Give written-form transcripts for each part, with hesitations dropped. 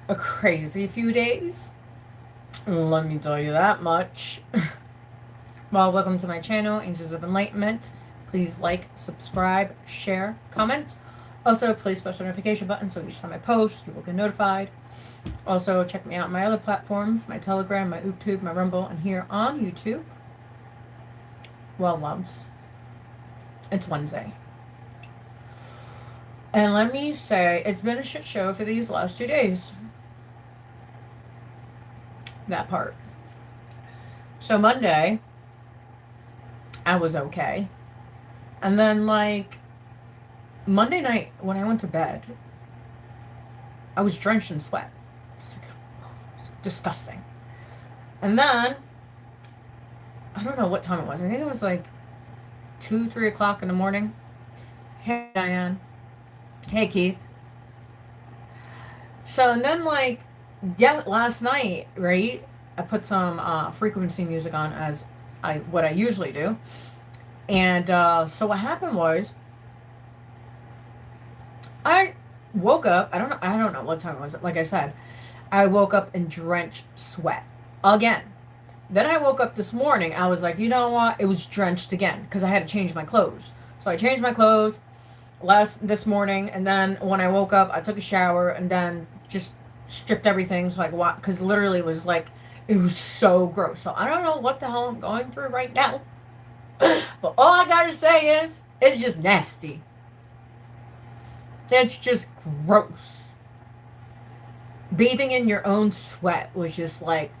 a crazy few days. Let me tell you that much. Well, welcome to my channel, Angels of Enlightenment. Please like, subscribe, share, comment. Also, please push the notification button so each time I post, you will get notified. Also, check me out on my other platforms, my Telegram, my YouTube, my Rumble, and here on YouTube. Well, loves, it's Wednesday. And let me say, it's been a shit show for these last 2 days. That part. So Monday, I was okay. And then, like, Monday night, when I went to bed, I was drenched in sweat. It was disgusting. And then, I don't know what time it was. I think it was like 2, 3 o'clock in the morning. Hey, Diane. Hey, Keith. So, and then, like, yeah, last night, right? I put some frequency music on as what I usually do. And so what happened was I woke up. I don't know what time it was. Like I said, I woke up in drenched sweat again. Then I woke up this morning. I was like, you know what? It was drenched again because I had to change my clothes. So I changed my clothes this morning, and then when I woke up, I took a shower and then just stripped everything. So like, because literally it was so gross. So I don't know what the hell I'm going through right now. But all I gotta say is, it's just nasty. It's just gross. Bathing in your own sweat was just like.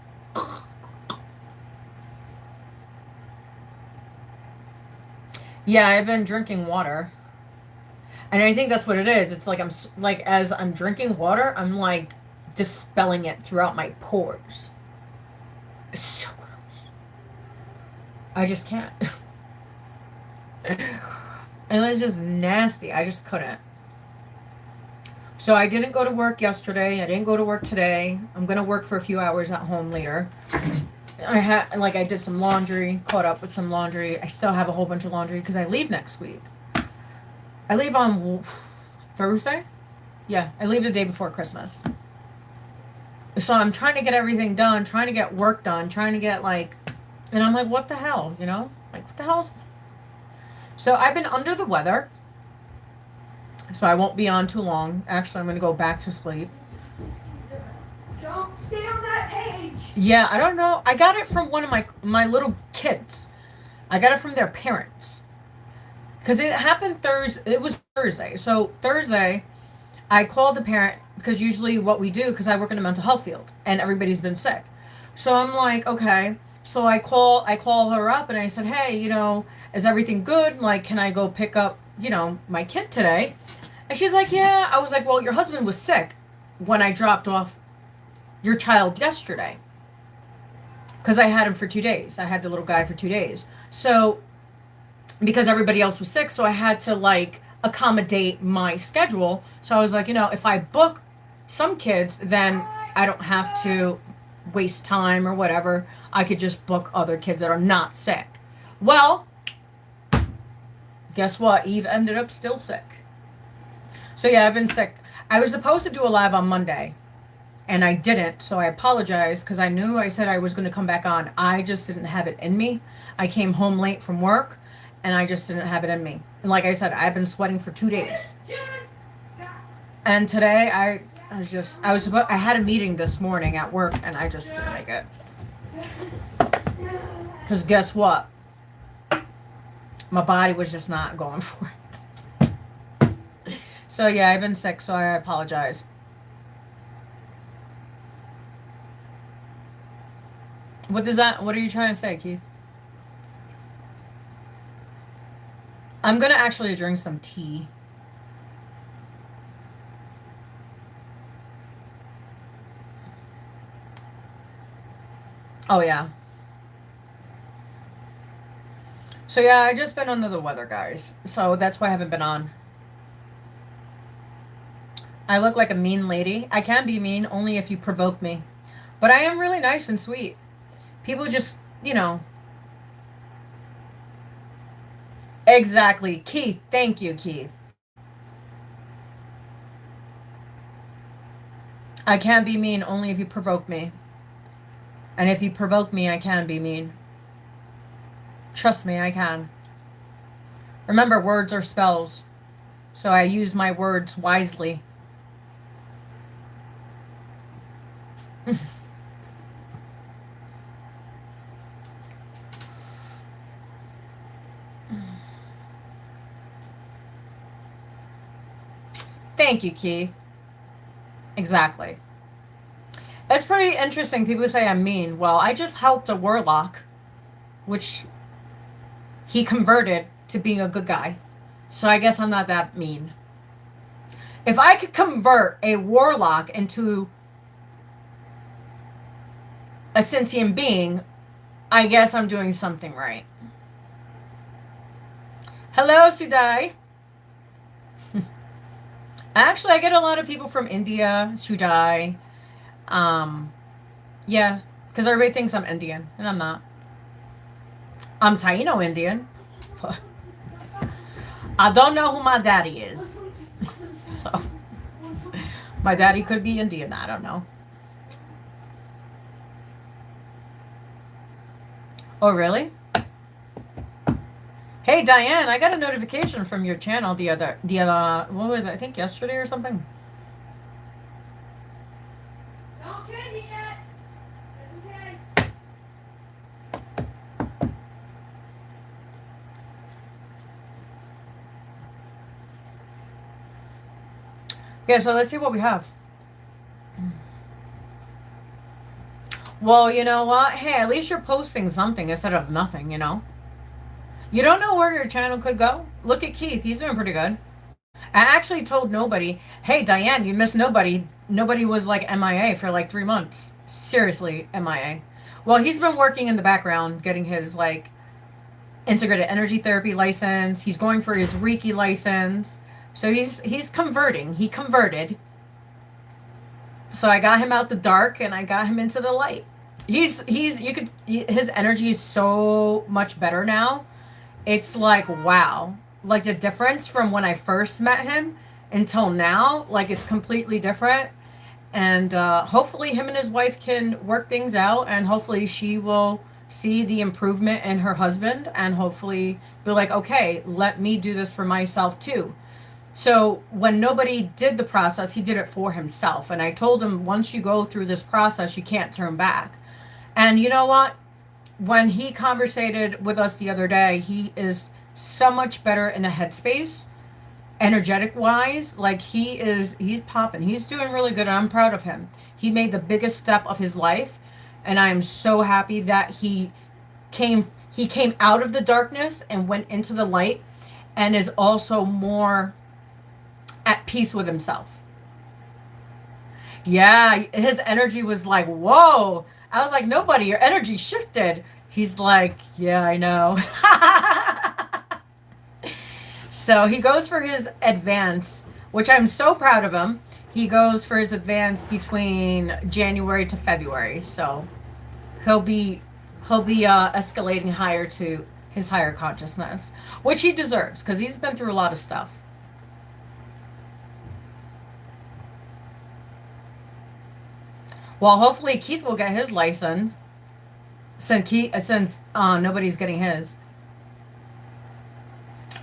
Yeah, I've been drinking water. And I think that's what it is. It's like as I'm drinking water, I'm like dispelling it throughout my pores. It's so gross. I just can't. And it's just nasty. I just couldn't. So I didn't go to work yesterday. I didn't go to work today. I'm gonna work for a few hours at home later. I did some laundry, caught up with some laundry. I still have a whole bunch of laundry because I leave next week. I leave on Thursday. Yeah, I leave the day before Christmas. So I'm trying to get everything done, trying to get work done, trying to get and I'm like, what the hell, you know? Like, what the hell's. So I've been under the weather. So I won't be on too long. Actually, I'm going to go back to sleep. Don't stay on that page. Yeah, I don't know. I got it from one of my little kids. I got it from their parents. Because it happened Thursday. It was Thursday. So Thursday, I called the parent because usually what we do, because I work in the mental health field and everybody's been sick. So I'm like, okay. So I call her up and I said, hey, is everything good? Like, can I go pick up, my kid today? And she's like, yeah. I was like, well, your husband was sick when I dropped off your child yesterday. Because I had him for 2 days. I had the little guy for 2 days. So, because everybody else was sick, so I had to accommodate my schedule. So I was like, if I book some kids, then I don't have to waste time or whatever. I could just book other kids that are not sick. Well, guess what? Eve ended up still sick. So yeah, I've been sick. I was supposed to do a live on Monday, and I didn't, so I apologize because I knew I said I was going to come back on. I just didn't have it in me. I came home late from work, and I just didn't have it in me. And like I said, I've been sweating for 2 days. And today, I had a meeting this morning at work, and I just didn't make it. Because guess what? My body was just not going for it. So yeah, I've been sick, so I apologize. What are you trying to say, Keith? I'm gonna actually drink some tea. Oh yeah. So yeah, I just been under the weather, guys. So that's why I haven't been on. I look like a mean lady. I can be mean only if you provoke me. But I am really nice and sweet. People just, Exactly. Keith, thank you, Keith. I can be mean only if you provoke me. And if you provoke me, I can be mean. Trust me, I can. Remember, words are spells, so I use my words wisely. Thank you, Keith. Exactly. It's pretty interesting. People say I'm mean. Well, I just helped a warlock, which he converted to being a good guy. So I guess I'm not that mean. If I could convert a warlock into a sentient being, I guess I'm doing something right. Hello, Sudai. Actually, I get a lot of people from India, Sudai. Um, yeah, because everybody thinks I'm Indian, and I'm not. I'm Taino Indian. I don't know who my daddy is. So, my daddy could be Indian. I don't know. Oh, really? Hey, Diane, I got a notification from your channel what was it? I think yesterday or something. Don't change it yet. Just in case. Yeah, so let's see what we have. Well, you know what? Hey, at least you're posting something instead of nothing, you know? You don't know where your channel could go? Look at Keith. He's doing pretty good. I actually told nobody, hey, Diane, you missed nobody. Nobody was like MIA for like 3 months. Seriously, MIA. Well, he's been working in the background getting his like integrated energy therapy license. He's going for his Reiki license. So he's converting. He converted. So I got him out the dark and I got him into the light. His energy is so much better now. It's like, wow. Like the difference from when I first met him until now, like it's completely different. And hopefully him and his wife can work things out, and hopefully she will see the improvement in her husband, and hopefully be like, okay, let me do this for myself too. So when nobody did the process, he did it for himself. And I told him, once you go through this process, you can't turn back. And you know what? When he conversated with us the other day, he is so much better in a headspace, energetic wise. Like he's popping. He's doing really good. And I'm proud of him. He made the biggest step of his life. And I am so happy that he came out of the darkness and went into the light, and is also more at peace with himself. Yeah, his energy was like, whoa. I was like, nobody, your energy shifted. He's like, yeah, I know. So he goes for his advance, which I'm so proud of him. He goes for his advance between January to February. So he'll be escalating higher to his higher consciousness, which he deserves because he's been through a lot of stuff. Well, hopefully Keith will get his license since nobody's getting his.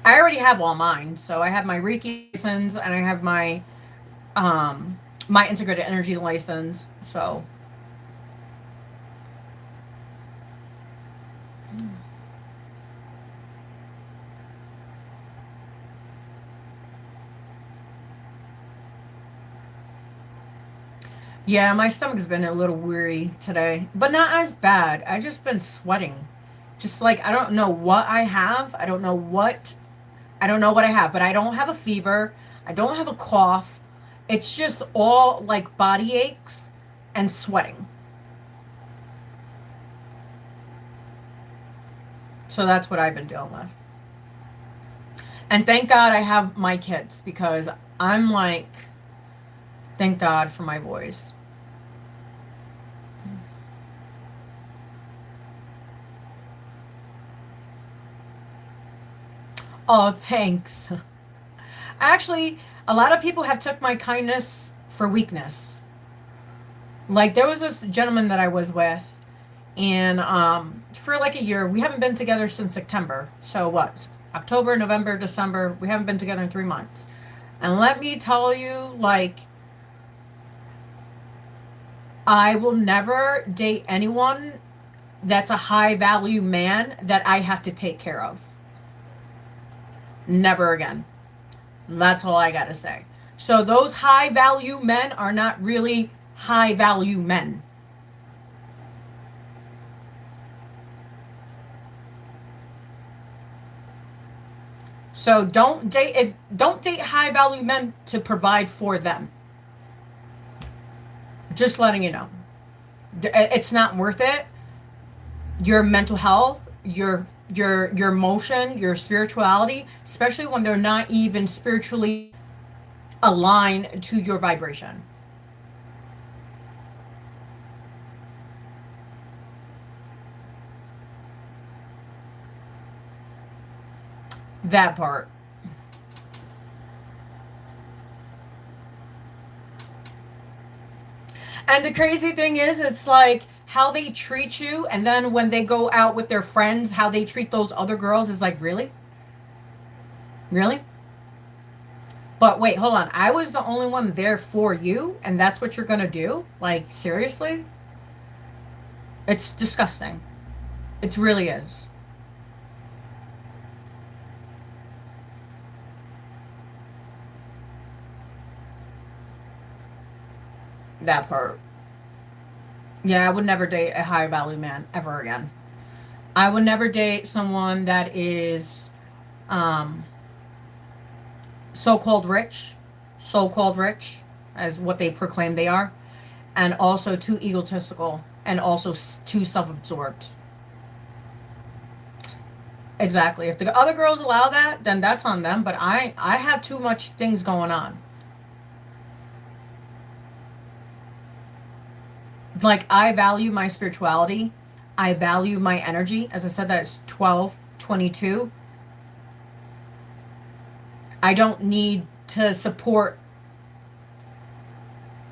I already have all mine, so I have my Reiki license and I have my integrated energy license. So yeah, my stomach's been a little weary today, but not as bad. I just been sweating. Just like I don't know what I have. I don't know what I have, but I don't have a fever. I don't have a cough. It's just all like body aches and sweating. So that's what I've been dealing with. And thank God I have my kids, because I'm like, thank God for my voice. Oh, thanks. Actually, a lot of people have took my kindness for weakness. Like there was this gentleman that I was with, and for like a year, we haven't been together since September. So what? October, November, December. We haven't been together in 3 months. And let me tell you, like, I will never date anyone that's a high value man that I have to take care of. Never again. That's all I gotta say. So those high value men are not really high value men. So don't date high value men to provide for them. Just letting you know. It's not worth it. Your mental health, your emotion, your spirituality, especially when they're not even spiritually aligned to your vibration. That part. And the crazy thing is, it's like how they treat you, and then when they go out with their friends, how they treat those other girls is like, really? Really? But wait, hold on. I was the only one there for you, and that's what you're gonna do? Like, seriously? It's disgusting. It really is. That part. Yeah, I would never date a high value man ever again. I would never date someone that is um, so called rich, as what they proclaim they are, and also too egotistical and also too self absorbed. Exactly. If the other girls allow that, then that's on them. But I have too much things going on. Like I value my spirituality. I value my energy. As I said, that's 12, 22. I don't need to support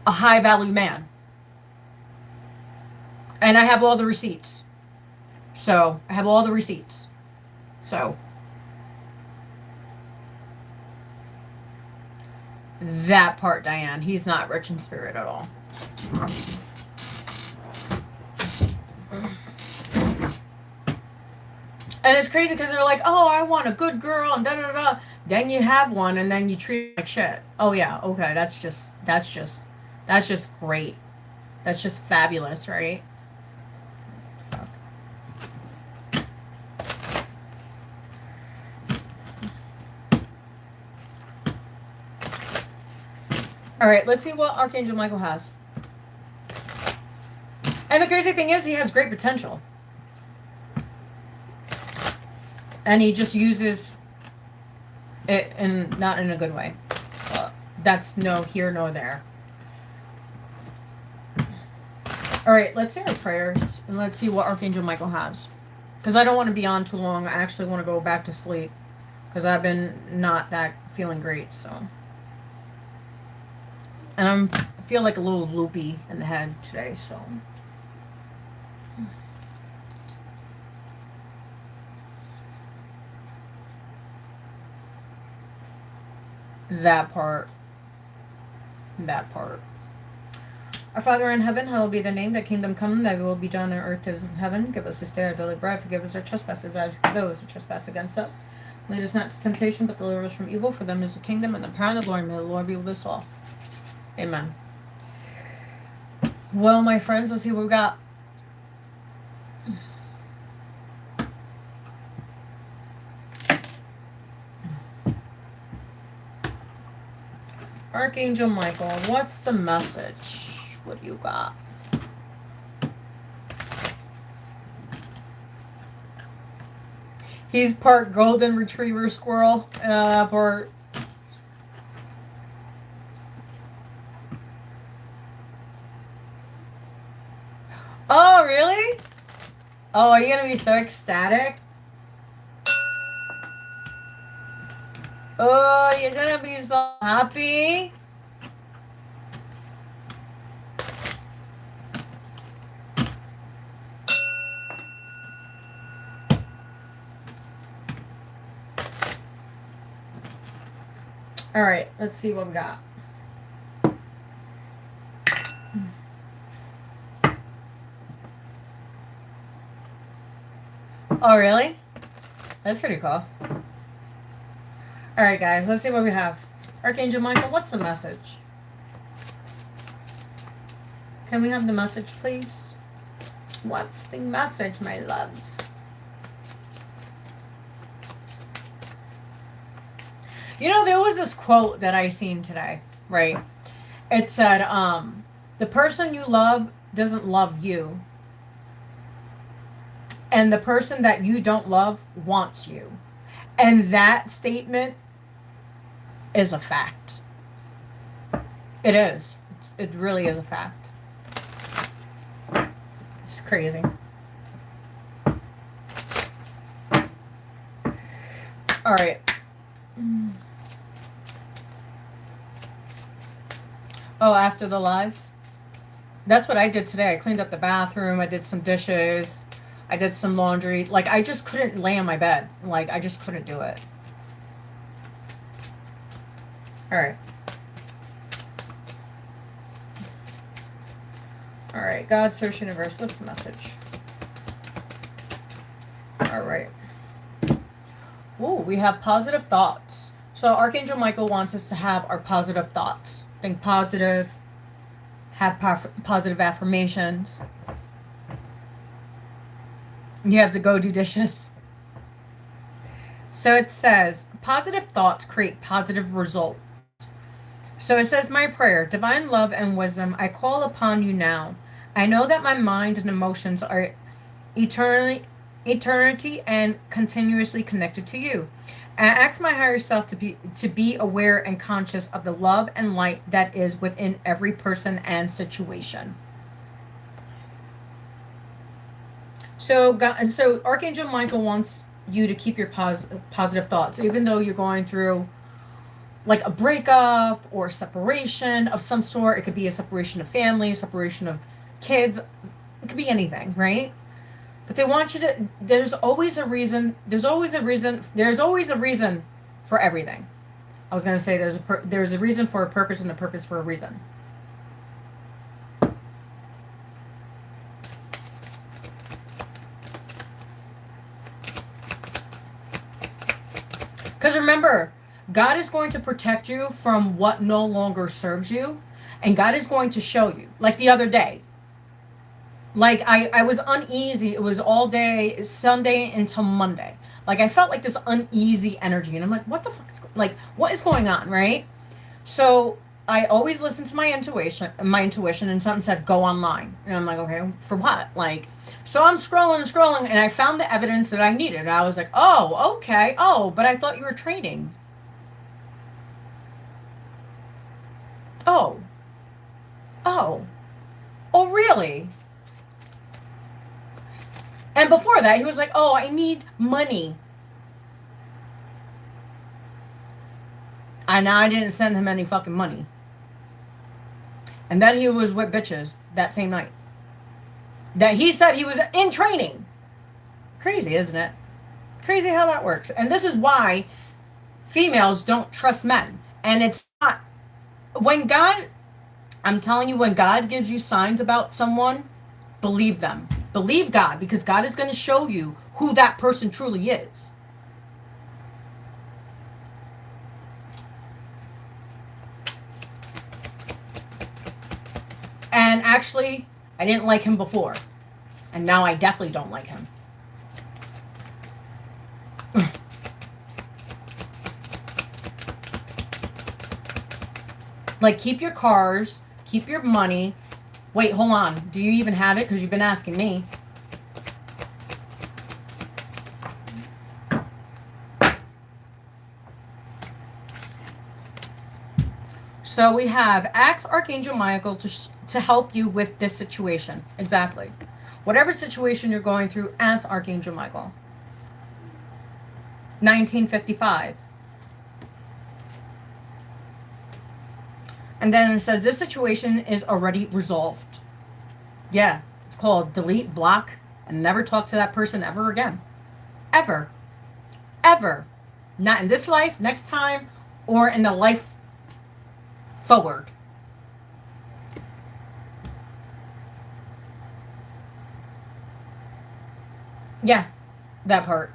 a high value man. And I have all the receipts. So I have all the receipts. So that part, Diane, he's not rich in spirit at all. And it's crazy because they're like, "Oh, I want a good girl," and da da da. Then you have one, and then you treat her like shit. Oh yeah, okay, that's just great. That's just fabulous, right? Fuck. All right, let's see what Archangel Michael has. And the crazy thing is, he has great potential, and he just uses it in not in a good way. That's no here nor there. All right, let's say our prayers and let's see what Archangel Michael has. Because I don't want to be on too long. I actually want to go back to sleep because I've been not that feeling great. So, and I feel like a little loopy in the head today. So. That part. That part. Our Father in heaven, hallowed be thy name. Thy kingdom come, thy will be done on earth as in heaven. Give us this day our daily bread. Forgive us our trespasses as for those who trespass against us. Lead us not to temptation, but deliver us from evil. For them is the kingdom and the power and the glory. May the Lord be with us all. Amen. Well, my friends, let's see what we got. Archangel Michael, what's the message? What do you got? He's part golden retriever squirrel. Part. Oh, really? Oh, are you gonna be so ecstatic? Oh, you're gonna be so happy. All right, let's see what we got. Oh, really? That's pretty cool. All right, guys, let's see what we have. Archangel Michael, what's the message? Can we have the message, please? What's the message, my loves? You know, there was this quote that I seen today, right? It said, the person you love doesn't love you. And the person that you don't love wants you. And that statement is a fact. It is. It really is a fact. It's crazy. All right. Oh, after the live? That's what I did today. I cleaned up the bathroom. I did some dishes. I did some laundry. Like, I just couldn't lay on my bed. Like, I just couldn't do it. All right. All right. God, Source, Universe. What's the message? All right. Ooh, we have positive thoughts. So Archangel Michael wants us to have our positive thoughts. Think positive. Have positive affirmations. You have to go do dishes. So it says, positive thoughts create positive results. So it says, my prayer, divine love and wisdom, I call upon you now. I know that my mind and emotions are eternity and continuously connected to you. I ask my higher self to be aware and conscious of the love and light that is within every person and situation. So Archangel Michael wants you to keep your positive thoughts, even though you're going through like a breakup or a separation of some sort. It could be a separation of family, separation of kids. It could be anything, right? But they want you to, there's always a reason for everything. I was going to say there's a reason for a purpose and a purpose for a reason. Because remember, God is going to protect you from what no longer serves you. And God is going to show you. Like the other day. Like I was uneasy. It was all day, Sunday until Monday. Like I felt like this uneasy energy. And I'm like, what the fuck is, what is going on, right? So I always listen to my intuition, and something said, go online. And I'm like, okay, for what? Like, so I'm scrolling, and I found the evidence that I needed. And I was like, oh, okay. Oh, but I thought you were training. Oh, really? And before that, he was like, oh, I need money. And I didn't send him any fucking money. And then he was with bitches that same night. That he said he was in training. Crazy, isn't it? Crazy how that works. And this is why females don't trust men. And it's not, I'm telling you, when God gives you signs about someone, believe them. Believe God, because God is going to show you who that person truly is. And actually, I didn't like him before. And now I definitely don't like him. Like, keep your cars, keep your money. Wait, hold on. Do you even have it? Because you've been asking me. So we have ask Archangel Michael to help you with this situation. Exactly. Whatever situation you're going through, ask Archangel Michael. 1955. And then it says, this situation is already resolved. Yeah, it's called delete, block, and never talk to that person ever again. Ever. Ever. Not in this life, next time, or in the life forward. Yeah, that part.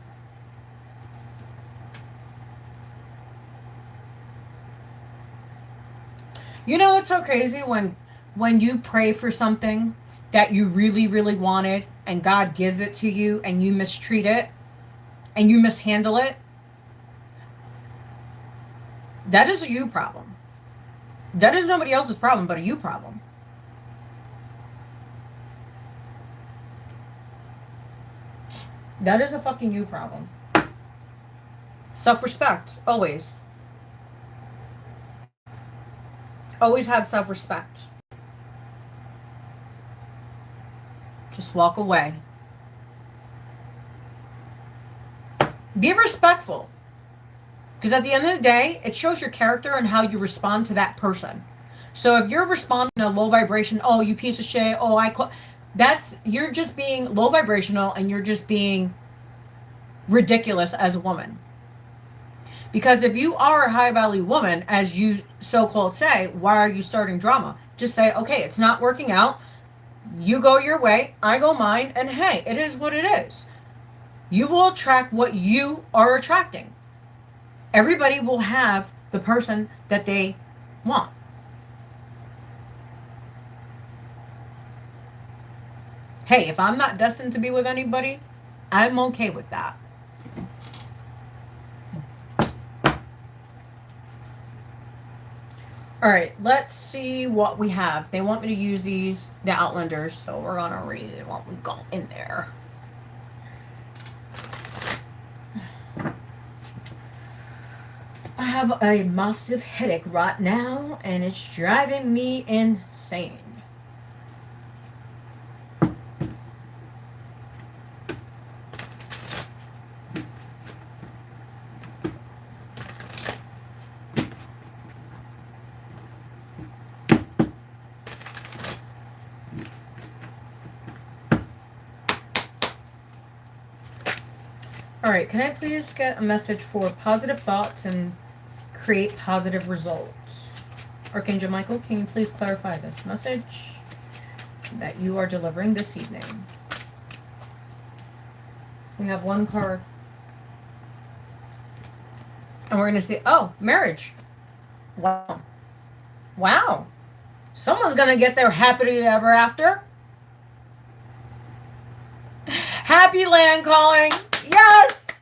You know, it's so crazy when you pray for something that you really really wanted and God gives it to you and you mistreat it and you mishandle it. That is a you problem. That is nobody else's problem but a you problem. That is a fucking you problem. Self-respect, always. Always have self-respect. Just walk away. Be respectful. Because at the end of the day, it shows your character and how you respond to that person. So if you're responding in a low vibration, oh, you piece of shit, oh, you're just being low vibrational and you're just being ridiculous as a woman. Because if you are a high value woman, as you so-called say, why are you starting drama? Just say, okay, it's not working out. You go your way, I go mine, and hey, it is what it is. You will attract what you are attracting. Everybody will have the person that they want. Hey, if I'm not destined to be with anybody, I'm okay with that. All right, let's see what we have. They want me to use the Outlanders, so we're gonna read what we got in there. I have a massive headache right now, and it's driving me insane. All right, can I please get a message for positive thoughts and create positive results? Archangel Michael, can you please clarify this message that you are delivering this evening? We have one card. And we're going to say, oh, marriage. Wow. Wow. Someone's going to get their happily ever after. Happy land calling. Yes!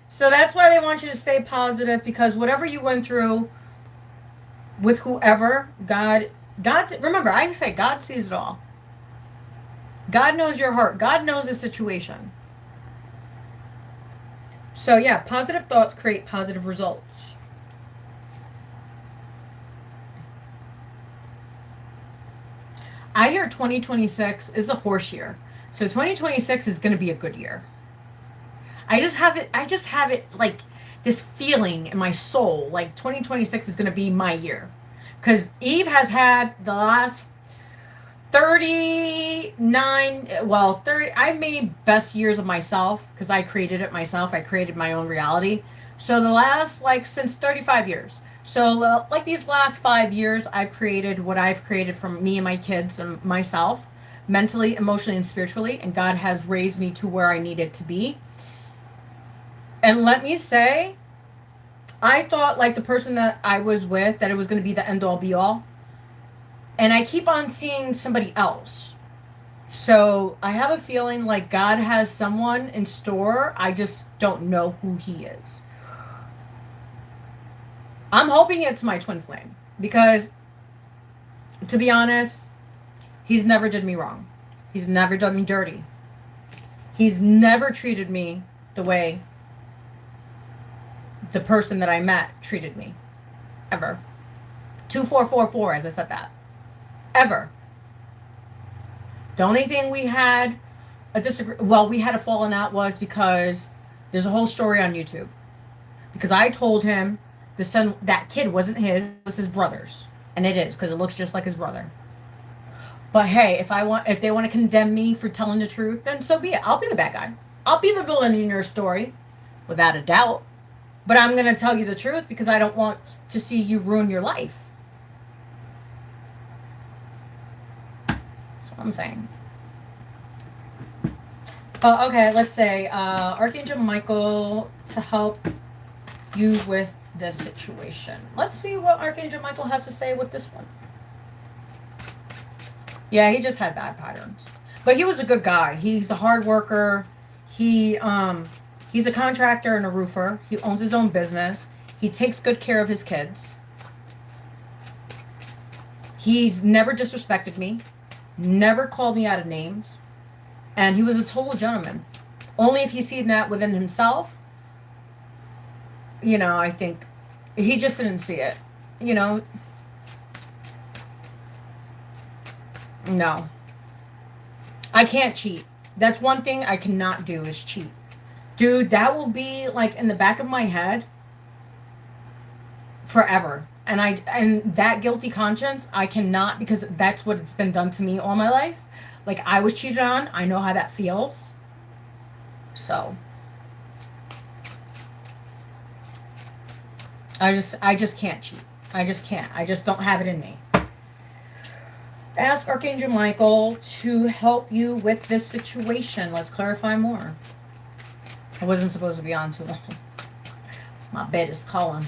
So that's why they want you to stay positive, because whatever you went through with whoever, God, remember, I say God sees it all. God knows your heart. God knows the situation. So yeah, positive thoughts create positive results. I hear 2026 is a horse year. So 2026 is going to be a good year. I just have it like this feeling in my soul, like 2026 is going to be my year. Because Eve has had the last 39, well, 30, I made best years of myself because I created it myself. I created my own reality. So the last, like, since 35 years. So like these last 5 years, I've created what I've created from me and my kids and myself, mentally, emotionally, and spiritually. And God has raised me to where I needed to be. And let me say, I thought, like, the person that I was with, that it was going to be the end all be all. And I keep on seeing somebody else. So I have a feeling like God has someone in store. I just don't know who he is. I'm hoping it's my twin flame. Because, to be honest, he's never did me wrong. He's never done me dirty. He's never treated me the way the person that I met treated me. Ever. 2444, as I said that. Ever. The only thing we had we had a falling out was because there's a whole story on YouTube. Because I told him that kid wasn't his, it was his brother's. And it is, because it looks just like his brother. But hey, if they want to condemn me for telling the truth, then so be it. I'll be the bad guy. I'll be the villain in your story. Without a doubt. But I'm going to tell you the truth because I don't want to see you ruin your life. That's what I'm saying. But okay, let's say Archangel Michael to help you with this situation. Let's see what Archangel Michael has to say with this one. Yeah, he just had bad patterns. But he was a good guy. He's a hard worker. He's a contractor and a roofer. He owns his own business. He takes good care of his kids. He's never disrespected me. Never called me out of names. And he was a total gentleman. Only if he's seen that within himself, I think he just didn't see it. No. I can't cheat. That's one thing I cannot do is cheat. Dude, that will be like in the back of my head forever. And that guilty conscience, I cannot, because that's what it's been done to me all my life. Like, I was cheated on. I know how that feels. So I just can't cheat. I just can't. I just don't have it in me. Ask Archangel Michael to help you with this situation. Let's clarify more. I wasn't supposed to be on too long. My bed is calling.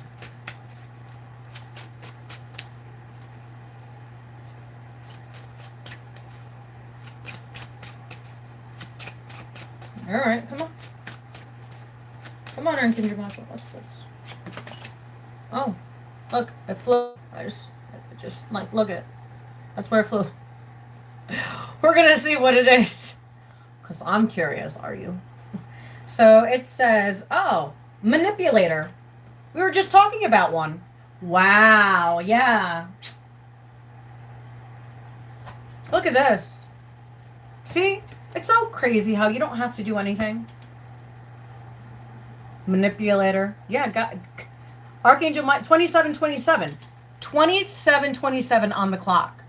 All right, come on. Come on, Archangel Michael. What's this? Oh, look, it flew. I just like, look at it. That's where it flew. We're going to see what it is. Because I'm curious, are you? So it says, oh, manipulator. We were just talking about one. Wow, yeah. Look at this. See? It's so crazy how you don't have to do anything. Manipulator. Yeah, got Archangel Mike 2727. 2727 on the clock.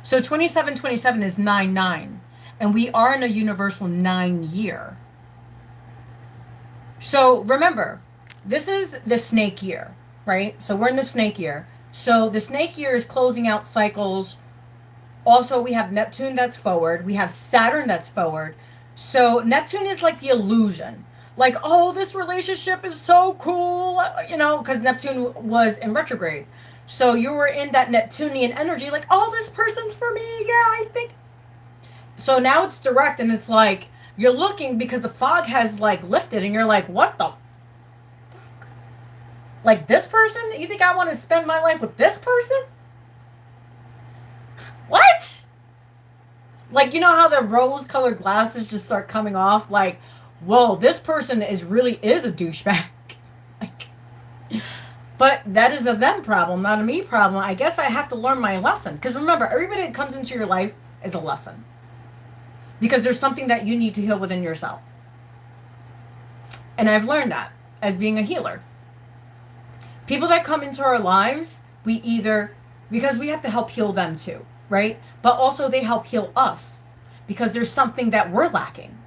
So 2727 is 99. And we are in a universal 9 year. So remember, this is the snake year, right? So we're in the snake year. So the snake year is closing out cycles. Also, we have Neptune that's forward. We have Saturn that's forward. So Neptune is like the illusion. Like, oh, this relationship is so cool, because Neptune was in retrograde. So you were in that Neptunian energy, like, oh, this person's for me. Yeah, I think. So now it's direct, and it's like, you're looking because the fog has, like, lifted, and you're like, what the fuck? Like, this person? You think I want to spend my life with this person? What? Like, you know how the rose-colored glasses just start coming off? Like, whoa, this person really is a douchebag. Like, but that is a them problem, not a me problem. I guess I have to learn my lesson. Because remember, everybody that comes into your life is a lesson. Because there's something that you need to heal within yourself. And I've learned that as being a healer. People that come into our lives, because we have to help heal them too, right? But also they help heal us because there's something that we're lacking.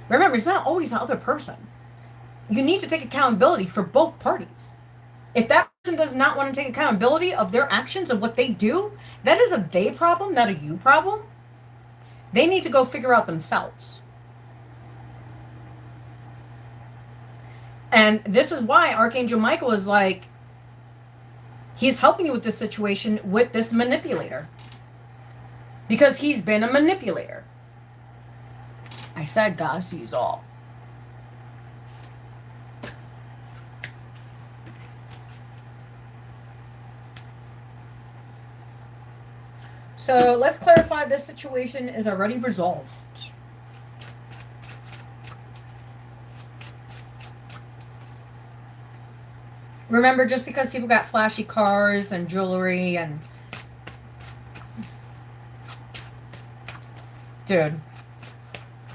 Remember, it's not always the other person. You need to take accountability for both parties. If that person does not want to take accountability of their actions and what they do, that is a they problem, not a you problem. They need to go figure out themselves. And this is why Archangel Michael is like, he's helping you with this situation with this manipulator. Because he's been a manipulator. I said God sees all. So let's clarify, this situation is already resolved. Remember, just because people got flashy cars and jewelry and... Dude,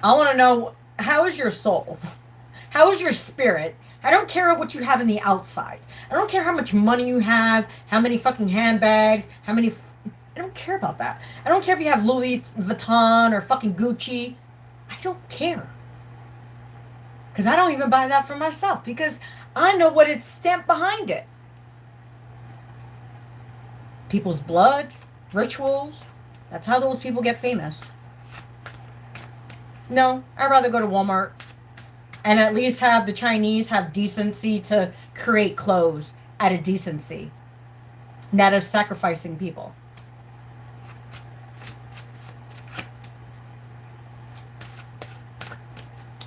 I want to know, how is your soul? How is your spirit? I don't care what you have in the outside. I don't care how much money you have, how many fucking handbags, how many... I don't care about that. I don't care if you have Louis Vuitton or fucking Gucci. I don't care. Because I don't even buy that for myself because I know what it's stamped behind it. People's blood, rituals. That's how those people get famous. No, I'd rather go to Walmart and at least have the Chinese have decency to create clothes out of decency, not as sacrificing people.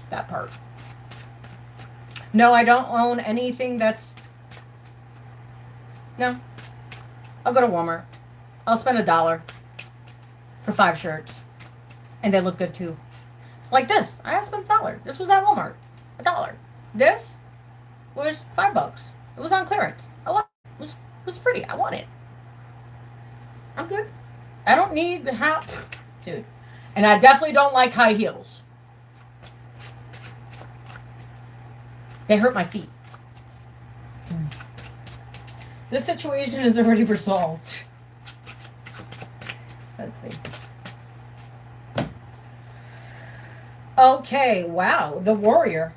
That part. No, I don't own anything that's... No. I'll go to Walmart. I'll spend $1 for 5 shirts. And they look good too. It's like this. I spent $1. This was at Walmart. $1. This was $5. It was on clearance. I like it. It was pretty. I want it. I'm good. I don't need the hat. Dude. And I definitely don't like high heels. They hurt my feet. This situation is already resolved. Let's see. Okay, wow, the warrior.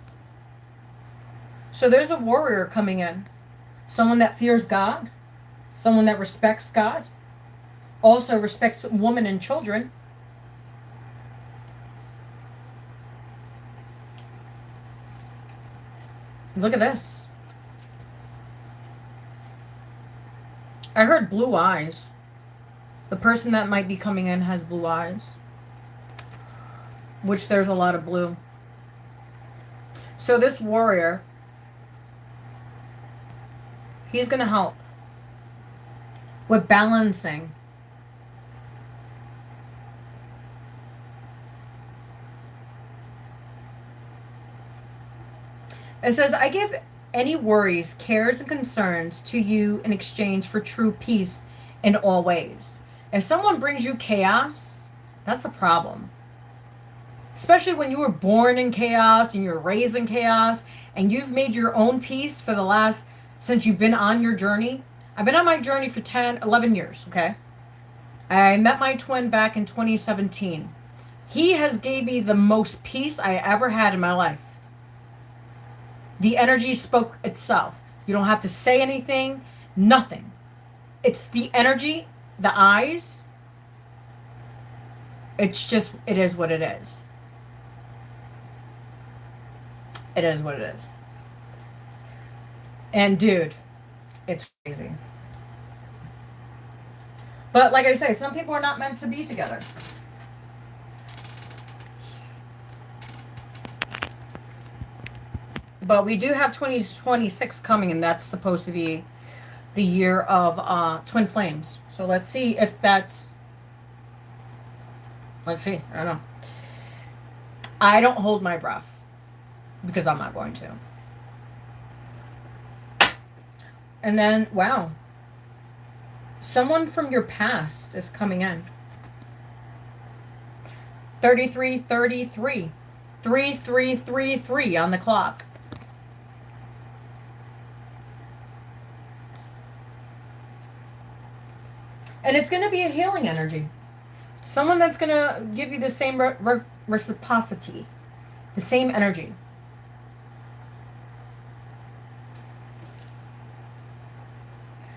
So there's a warrior coming in. Someone that fears God. Someone that respects God. Also respects women and children. Look at this. I heard blue eyes. The person that might be coming in has blue eyes. Which there's a lot of blue. So this warrior, he's going to help with balancing. It says, I give any worries, cares, and concerns to you in exchange for true peace in all ways. If someone brings you chaos, that's a problem. Especially when you were born in chaos and you're raised in chaos and you've made your own peace for the last, since you've been on your journey. I've been on my journey for 11 years, okay? I met my twin back in 2017. He has gave me the most peace I ever had in my life. The energy spoke itself. You don't have to say anything, nothing. It's the energy, the eyes. It's just, it is what it is. It is what it is. And dude, it's crazy. But like I say, some people are not meant to be together. But we do have 2026 coming, and that's supposed to be the year of twin flames. So let's see if that's... Let's see. I don't know. I don't hold my breath because I'm not going to. And then, wow. Someone from your past is coming in. 3333. 3333 on the clock. And it's going to be a healing energy. Someone that's going to give you the same reciprocity. The same energy.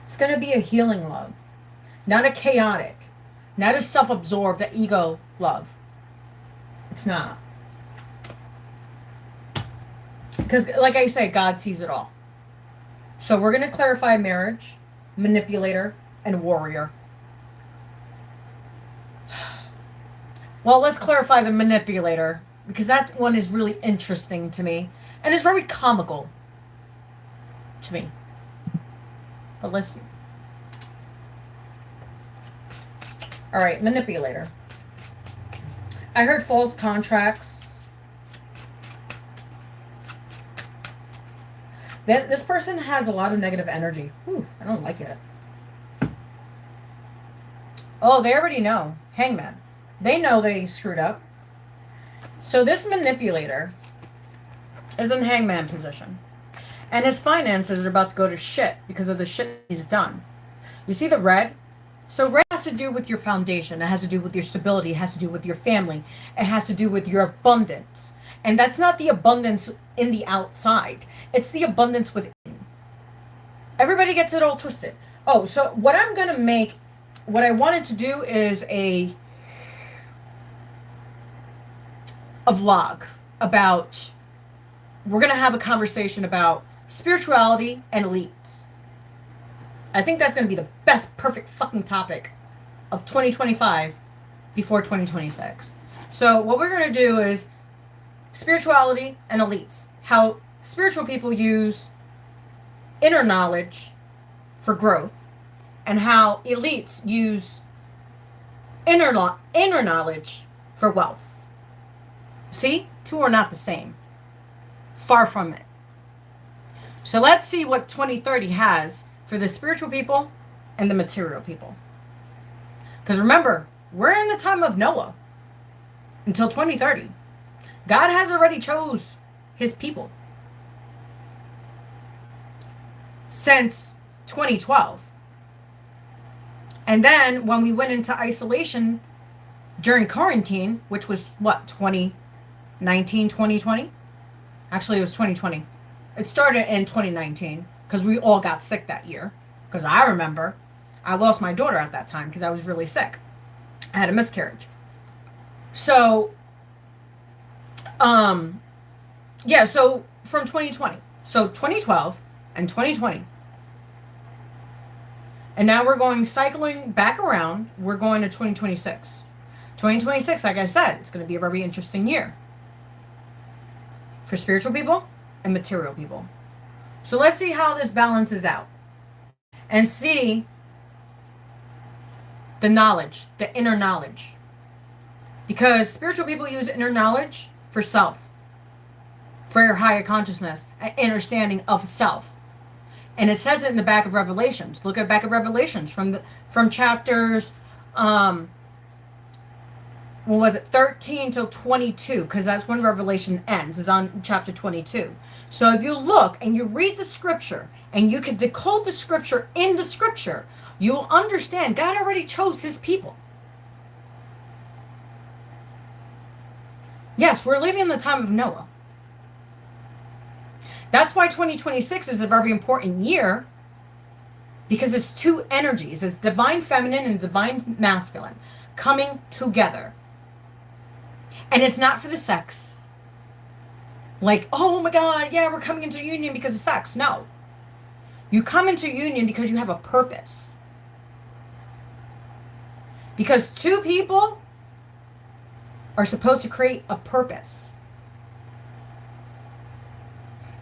It's going to be a healing love. Not a chaotic. Not a self-absorbed, a ego love. It's not. Because, like I say, God sees it all. So we're going to clarify marriage, manipulator, and warrior. Well, let's clarify the manipulator, because that one is really interesting to me, and it's very comical to me. But let's see. All right, manipulator. I heard false contracts. This person has a lot of negative energy. Whew, I don't like it. Oh, they already know. Hangman. They know they screwed up. So this manipulator is in hangman position. And his finances are about to go to shit because of the shit he's done. You see the red? So rest has to do with your foundation. It has to do with your stability. It has to do with your family. It has to do with your abundance. And that's not the abundance in the outside. It's the abundance within. Everybody gets it all twisted. Oh, so what I'm going to make, what I wanted to do is a vlog about, we're going to have a conversation about spirituality and elites. I think that's going to be the best, perfect fucking topic of 2025 before 2026. So what we're going to do is spirituality and elites. How spiritual people use inner knowledge for growth, and how elites use inner knowledge for wealth. See? Two are not the same. Far from it. So let's see what 2030 has for the spiritual people and the material people. Because remember, we're in the time of Noah until 2030. God has already chose his people since 2012. And then when we went into isolation during quarantine, which was what, 2019, 2020? Actually, it was 2020. It started in 2019 because we all got sick that year. Because I remember I lost my daughter at that time because I was really sick. I had a miscarriage. So, yeah, so from 2020. So 2012 and 2020. And now we're going cycling back around. We're going to 2026. 2026, like I said, it's going to be a very interesting year for spiritual people and material people. So let's see how this balances out and see the knowledge, the inner knowledge. Because spiritual people use inner knowledge for self, for your higher consciousness, an understanding of self. And it says it in the back of Revelations. Look at back of Revelations from chapters, what was it, 13 till 22, because that's when Revelation ends, is on chapter 22. So if you look and you read the scripture, and you can decode the scripture in the scripture, you'll understand God already chose his people. Yes, we're living in the time of Noah. That's why 2026 is a very important year, because it's two energies. It's divine feminine and divine masculine coming together. And it's not for the sex. Like, oh my God, yeah, we're coming into union because of sex. No. You come into union because you have a purpose. Because two people are supposed to create a purpose.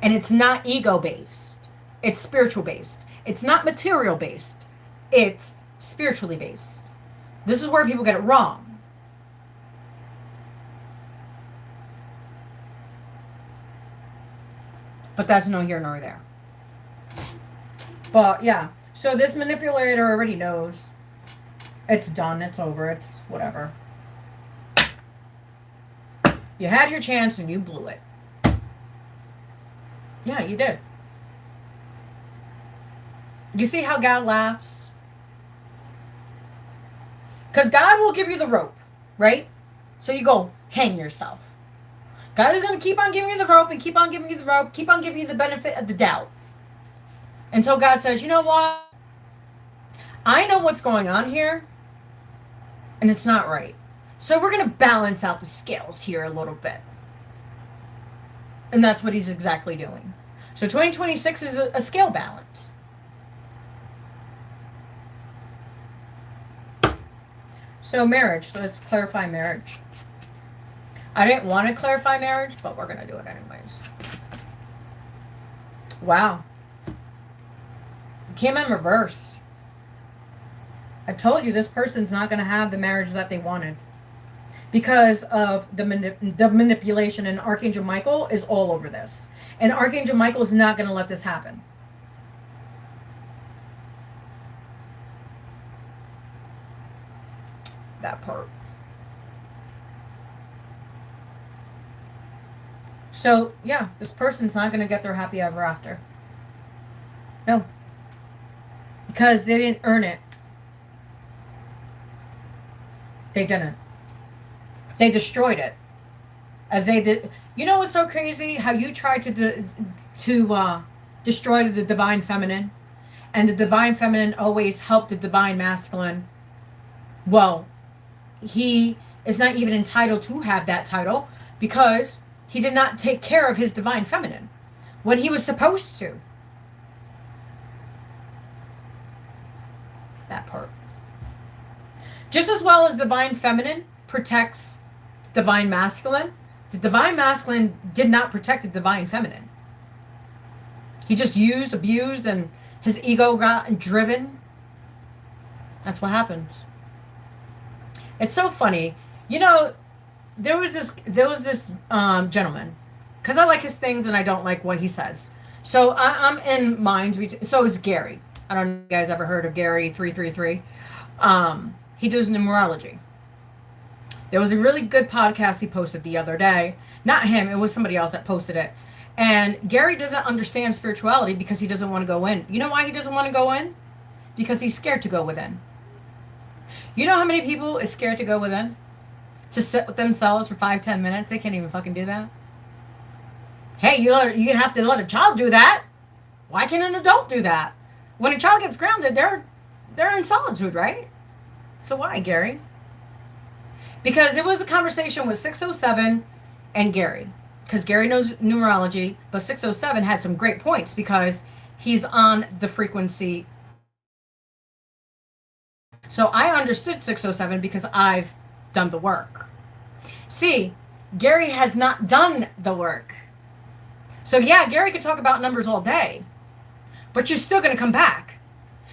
And it's not ego-based. It's spiritual-based. It's not material-based. It's spiritually based. This is where people get it wrong. But that's no here nor there. But yeah, so this manipulator already knows. It's done. It's over. It's whatever. You had your chance and you blew it. Yeah, you did. You see how God laughs? Because God will give you the rope, right? So you go hang yourself. God is going to keep on giving you the rope and keep on giving you the rope, keep on giving you the benefit of the doubt. Until God says, you know what? I know what's going on here, and it's not right. So we're going to balance out the scales here a little bit. And that's what he's exactly doing. So 2026 is a scale balance. So marriage. So let's clarify marriage. I didn't want to clarify marriage, but we're going to do it anyways. Wow. It came in reverse. I told you this person's not going to have the marriage that they wanted. Because of the manipulation, and Archangel Michael is all over this. And Archangel Michael is not going to let this happen. That part. So, yeah, this person's not going to get their happy ever after. No. Because they didn't earn it. They didn't. They destroyed it. As they did. You know what's so crazy? How you tried to destroy the divine feminine, and the divine feminine always helped the divine masculine. Well, he is not even entitled to have that title because he did not take care of his divine feminine when he was supposed to. That part. Just as well as divine feminine protects divine masculine, the divine masculine did not protect the divine feminine. He just used, abused, and his ego got driven. That's what happens. It's so funny. You know, there was this gentleman, because I like his things and I don't like what he says. So I'm in minds. So is Gary. I don't know if you guys ever heard of Gary 333. He does numerology. There was a really good podcast he posted the other day. Not him, it was somebody else that posted it. And Gary doesn't understand spirituality because he doesn't want to go in. You know why he doesn't want to go in? Because he's scared to go within. You know how many people is scared to go within? To sit with themselves for 5-10 minutes? They can't even fucking do that. Hey, you have to let a child do that. Why can't an adult do that? When a child gets grounded, they're in solitude, right? So why, Gary? Because it was a conversation with 607 and Gary. Because Gary knows numerology, but 607 had some great points because he's on the frequency. So I understood 607 because I've done the work. See, Gary has not done the work. So yeah, Gary could talk about numbers all day, but you're still going to come back.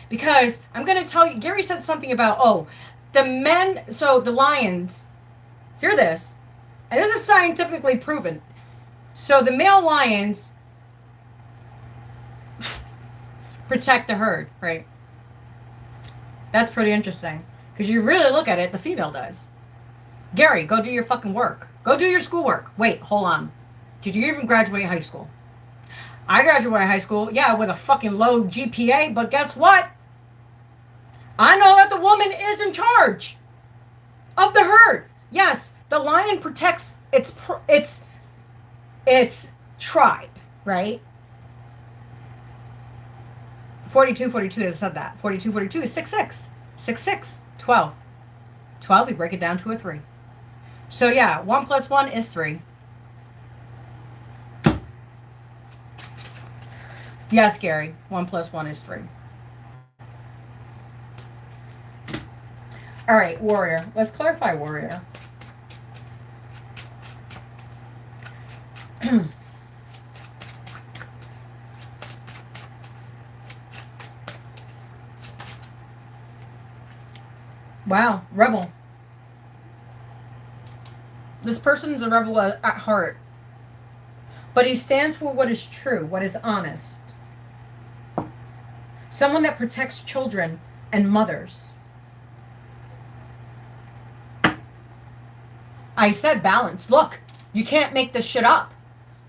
Because I'm going to tell you, Gary said something about, the men, so the lions, hear this, and this is scientifically proven. So the male lions protect the herd, right? That's pretty interesting. Because you really look at it, the female does. Gary, go do your fucking work. Go do your schoolwork. Wait, hold on. Did you even graduate high school? I graduated high school, yeah, with a fucking low GPA, but guess what? I know that the woman is in charge of the herd. Yes, the lion protects its tribe, right? 42 has said that. 42 is 6'6". 6'6", 12. 12, we break it down to a 3. So yeah, 1 + 1 is 3. Yes, Gary, 1 + 1 is 3. All right, warrior. Let's clarify warrior. Wow, rebel. This person's a rebel at heart. But he stands for what is true, what is honest. Someone that protects children and mothers. I said balance. Look, you can't make this shit up.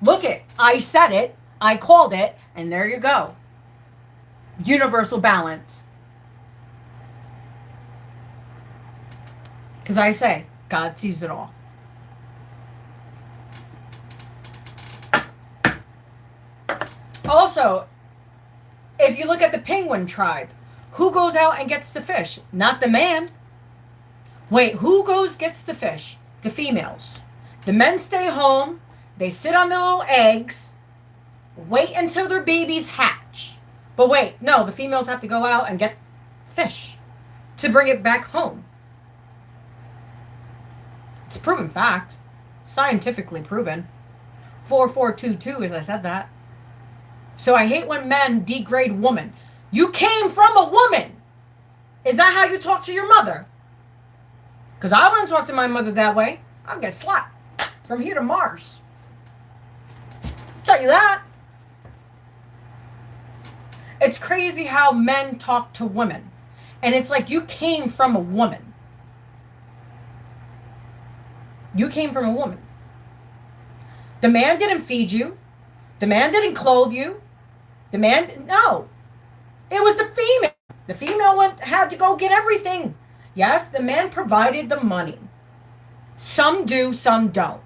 Look it. I said it. I called it. And there you go. Universal balance. Because I say, God sees it all. Also, if you look at the penguin tribe, who goes out and gets the fish? Not the man. Wait, who gets the fish? The females. The men stay home. They sit on their little eggs. Wait until their babies hatch. But wait, no, the females have to go out and get fish to bring it back home. It's a proven fact. Scientifically proven. 4422, as I said that. So I hate when men degrade woman. You came from a woman. Is that how you talk to your mother? Because I wouldn't talk to my mother that way. I'll get slapped from here to Mars. Tell you that. It's crazy how men talk to women. And it's like you came from a woman. You came from a woman. The man didn't feed you. The man didn't clothe you. The man, no. It was the female. The female had to go get everything. Yes, the man provided the money. Some do, some don't.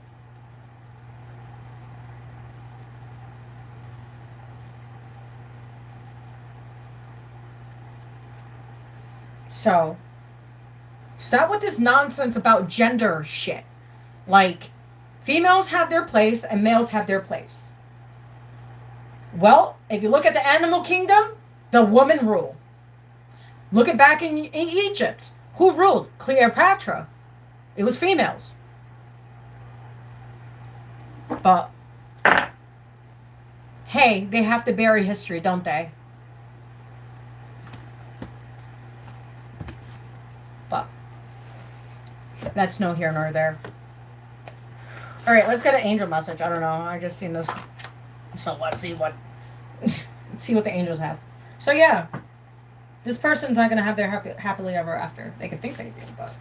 So, stop with this nonsense about gender shit. Like, females have their place and males have their place. Well, if you look at the animal kingdom, the women rule. Look at back in Egypt. Who ruled? Cleopatra. It was females. But, hey, they have to bury history, don't they? But, that's no here nor there. Alright, let's get an angel message. I don't know. I just seen this. So let's see what see what the angels have. So yeah. This person's not gonna have their happily ever after. They could think they do, but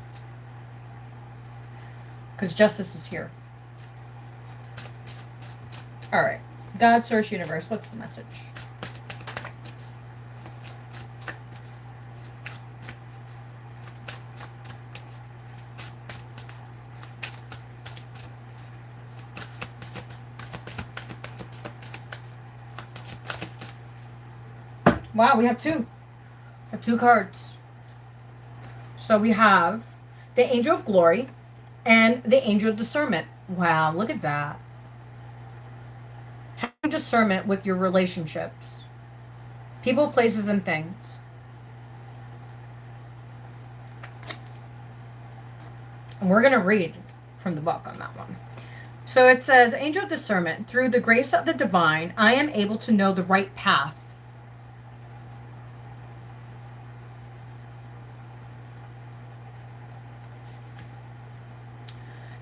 because justice is here. Alright. God, Source, Universe, what's the message? Wow, we have two. We have two cards. So we have the Angel of Glory and the Angel of Discernment. Wow, look at that. Having discernment with your relationships, people, places, and things. And we're going to read from the book on that one. So it says, Angel of Discernment, through the grace of the divine, I am able to know the right path.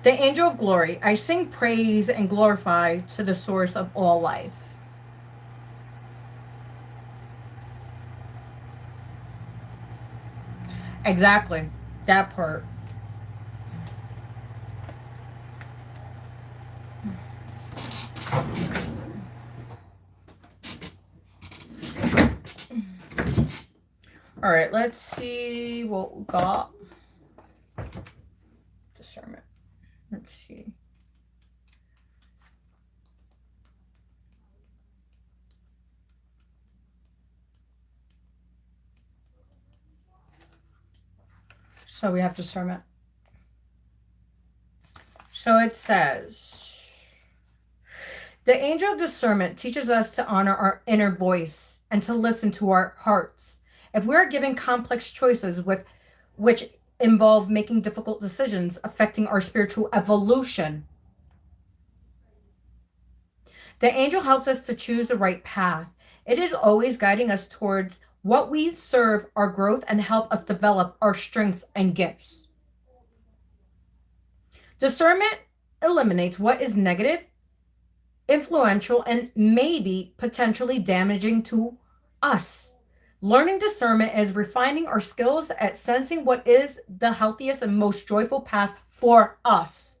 The Angel of Glory, I sing praise and glorify to the source of all life. Exactly. That part. All right, let's see what we got. Discernment. Let's see. So we have discernment. So it says, the angel of discernment teaches us to honor our inner voice and to listen to our hearts. If we are given complex choices with which involve making difficult decisions affecting our spiritual evolution, the angel helps us to choose the right path. It is always guiding us towards what we serve our growth and help us develop our strengths and gifts. Discernment eliminates what is negative, influential, and maybe potentially damaging to us. Learning discernment is refining our skills at sensing what is the healthiest and most joyful path for us.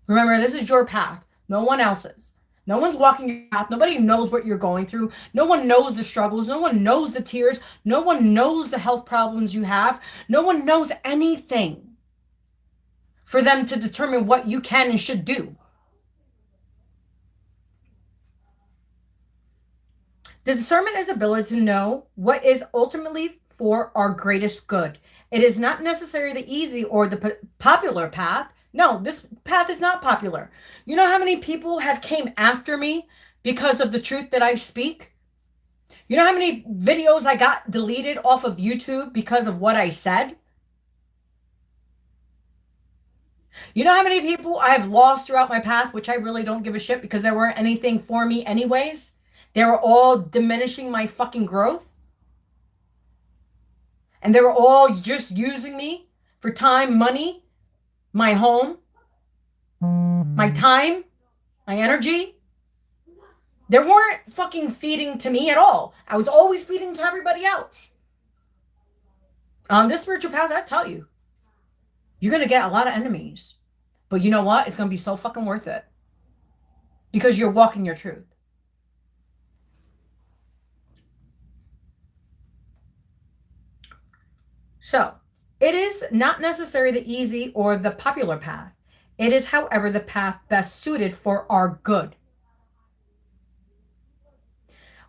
Remember, this is your path, no one else's. No one's walking your path. Nobody knows what you're going through. No one knows the struggles. No one knows the tears. No one knows the health problems you have. No one knows anything for them to determine what you can and should do. The discernment is ability to know what is ultimately for our greatest good. It is not necessarily the easy or the popular path. No, this path is not popular. You know how many people have came after me because of the truth that I speak? You know how many videos I got deleted off of YouTube because of what I said? You know how many people I have lost throughout my path, which I really don't give a shit because there weren't anything for me anyways? They were all diminishing my fucking growth. And they were all just using me for time, money, my home, my time, my energy. They weren't fucking feeding to me at all. I was always feeding to everybody else. On this spiritual path, I tell you, you're going to get a lot of enemies. But you know what? It's going to be so fucking worth it. Because you're walking your truth. So, It is not necessarily the easy or the popular path. It is, however, the path best suited for our good.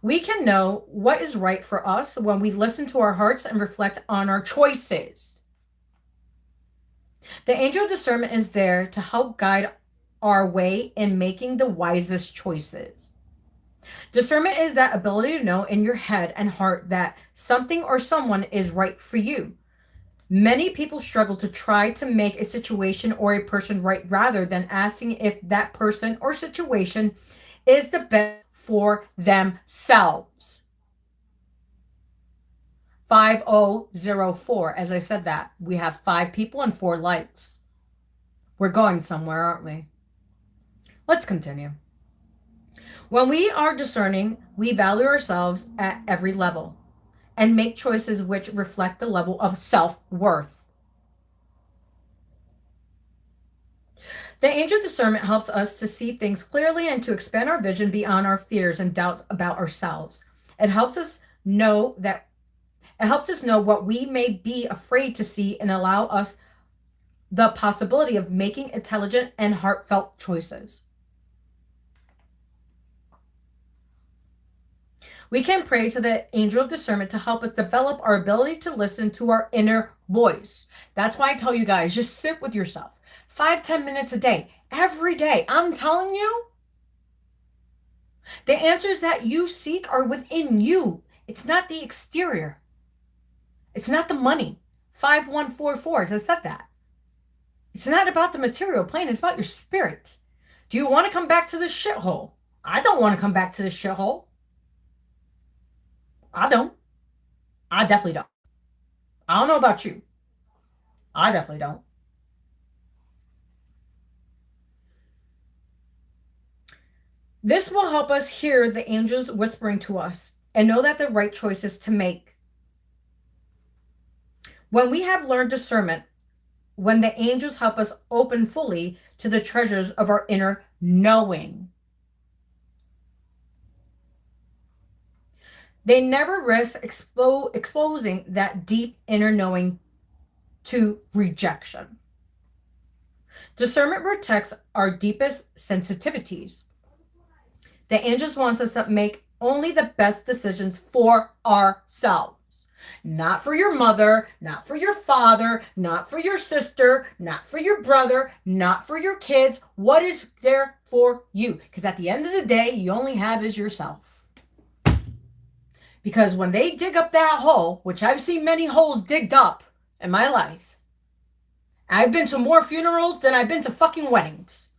We can know what is right for us when we listen to our hearts and reflect on our choices. The angel discernment is there to help guide our way in making the wisest choices. Discernment is that ability to know in your head and heart that something or someone is right for you. Many people struggle to try to make a situation or a person right rather than asking if that person or situation is the best for themselves. 5004. As I said that, we have 5 people and 4 lights. We're going somewhere, aren't we? Let's continue. When we are discerning, we value ourselves at every level and make choices which reflect the level of self-worth. The angel discernment helps us to see things clearly and to expand our vision beyond our fears and doubts about ourselves. It helps us know what we may be afraid to see and allow us the possibility of making intelligent and heartfelt choices. We can pray to the angel of discernment to help us develop our ability to listen to our inner voice. That's why I tell you guys, just sit with yourself. 5-10 minutes a day, every day. I'm telling you, the answers that you seek are within you. It's not the exterior. It's not the money. 5144, as I said that. It's not about the material plane. It's about your spirit. Do you want to come back to this shithole? I don't want to come back to this shithole. I don't. I definitely don't. I don't know about you. I definitely don't. This will help us hear the angels whispering to us and know that the right choices to make. When we have learned discernment, when the angels help us open fully to the treasures of our inner knowing, they never risk exposing that deep inner knowing to rejection. Discernment protects our deepest sensitivities. The angels want us to make only the best decisions for ourselves. Not for your mother, not for your father, not for your sister, not for your brother, not for your kids. What is there for you? Because at the end of the day, you only have is yourself. Because when they dig up that hole, which I've seen many holes digged up in my life, I've been to more funerals than I've been to fucking weddings.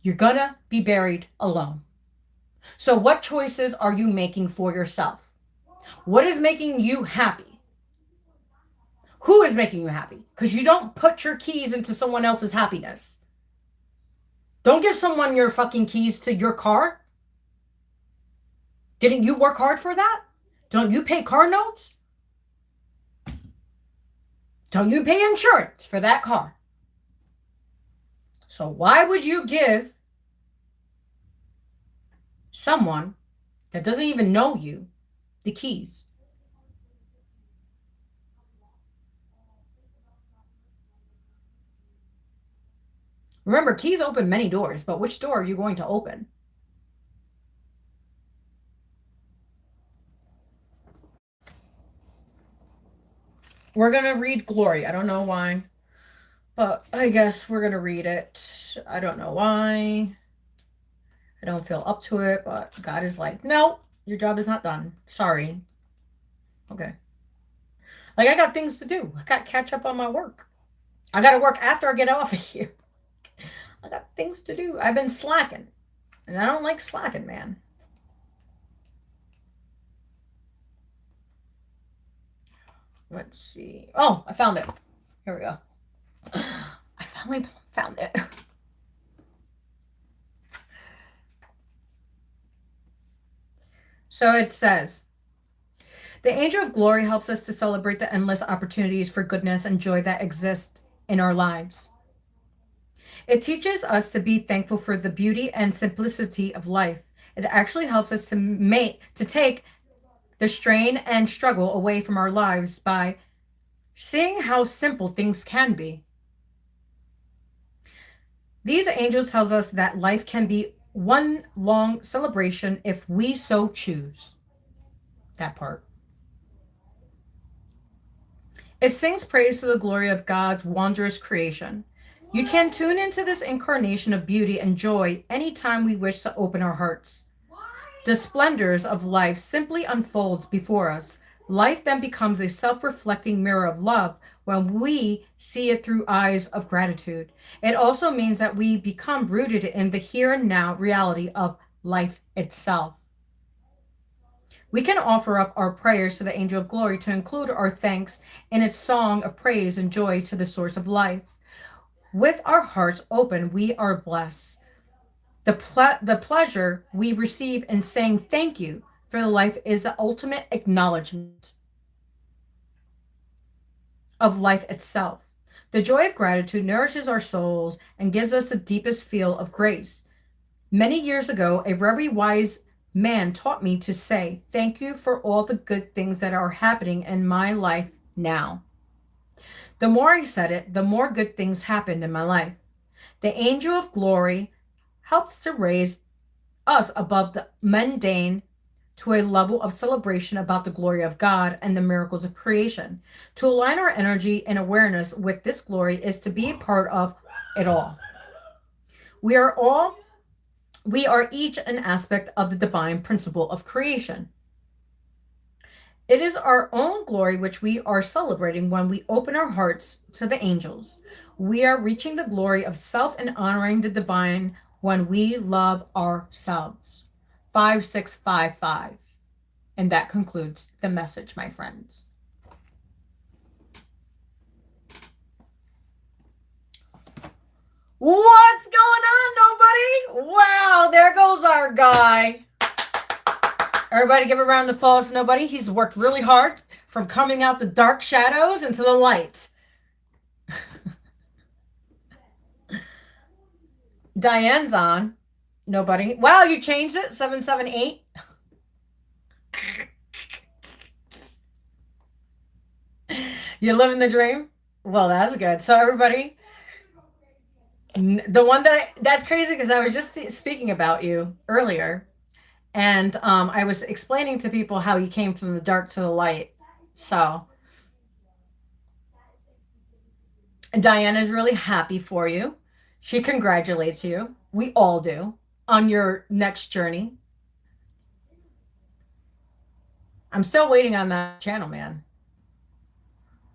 You're gonna be buried alone. So what choices are you making for yourself? What is making you happy? Who is making you happy? Because you don't put your keys into someone else's happiness. Don't give someone your fucking keys to your car. Didn't you work hard for that? Don't you pay car notes? Don't you pay insurance for that car? So why would you give someone that doesn't even know you the keys? Remember, keys open many doors, but which door are you going to open? We're going to read Glory. I don't know why, but I guess we're going to read it. I don't know why. I don't feel up to it, but God is like, no, your job is not done. Sorry. Okay. Like, I got things to do. I got to catch up on my work. I got to work after I get off of here. I got things to do. I've been slacking. And I don't like slacking, man. Let's see. Oh, I found it. Here we go. I finally found it. So it says, the angel of glory helps us to celebrate the endless opportunities for goodness and joy that exist in our lives. It teaches us to be thankful for the beauty and simplicity of life. It actually helps us to take the strain and struggle away from our lives by seeing how simple things can be. These angels tells us that life can be one long celebration if we so choose. That part. It sings praise to the glory of God's wondrous creation. You can tune into this incarnation of beauty and joy anytime we wish to open our hearts. The splendors of life simply unfolds before us. Life then becomes a self-reflecting mirror of love when we see it through eyes of gratitude. It also means that we become rooted in the here and now reality of life itself. We can offer up our prayers to the angel of glory to include our thanks in its song of praise and joy to the source of life. With our hearts open, we are blessed. The pleasure we receive in saying thank you for the life is the ultimate acknowledgement of life itself. The joy of gratitude nourishes our souls and gives us the deepest feel of grace. Many years ago, a very wise man taught me to say thank you for all the good things that are happening in my life now. The more I said it, the more good things happened in my life. The angel of glory helps to raise us above the mundane to a level of celebration about the glory of God and the miracles of creation. To align our energy and awareness with this glory is to be a part of it all. We are each an aspect of the divine principle of creation. It is our own glory which we are celebrating when we open our hearts to the angels. We are reaching the glory of self and honoring the divine when we love ourselves. 5655. And that concludes the message, my friends. What's going on, nobody? Wow, there goes our guy. Everybody give a round of applause to nobody. He's worked really hard from coming out the dark shadows into the light. Diane's on. Nobody. Wow, you changed it? 778. You living the dream? Well, that's good. So everybody, the one that's crazy because I was just speaking about you earlier. And I was explaining to people how you came from the dark to the light. So Diana is really happy for you. She congratulates you. We all do on your next journey. I'm still waiting on that channel, man.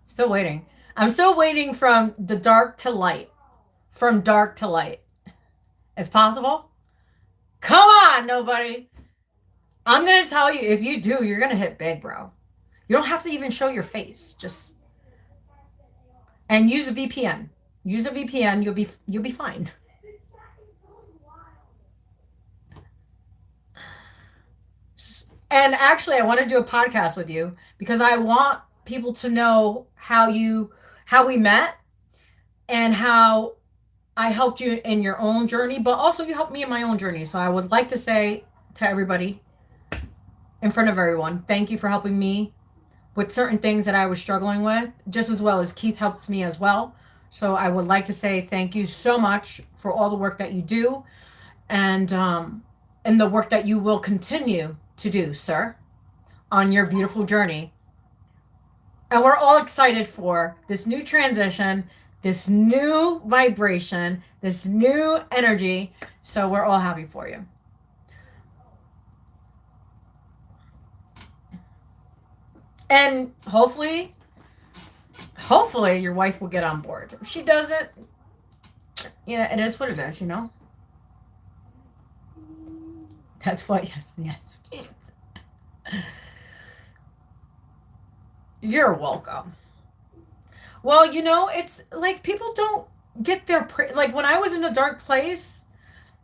Still waiting. I'm still waiting from the dark to light. From dark to light. It's possible? Come on, nobody. I'm going to tell you, if you do, you're going to hit big, bro. You don't have to even show your face. Just, and use a VPN. Use a VPN, you'll be fine. And actually, I want to do a podcast with you because I want people to know how we met and how I helped you in your own journey, but also you helped me in my own journey. So I would like to say to everybody, in front of everyone, thank you for helping me with certain things that I was struggling with, just as well as Keith helps me as well. So I would like to say thank you so much for all the work that you do and the work that you will continue to do, sir, on your beautiful journey. And we're all excited for this new transition, this new vibration, this new energy. So we're all happy for you. And hopefully your wife will get on board. If she doesn't, yeah, it is what it is, you know? That's what yes means. You're welcome. Well, you know, it's like people don't get their, like when I was in a dark place,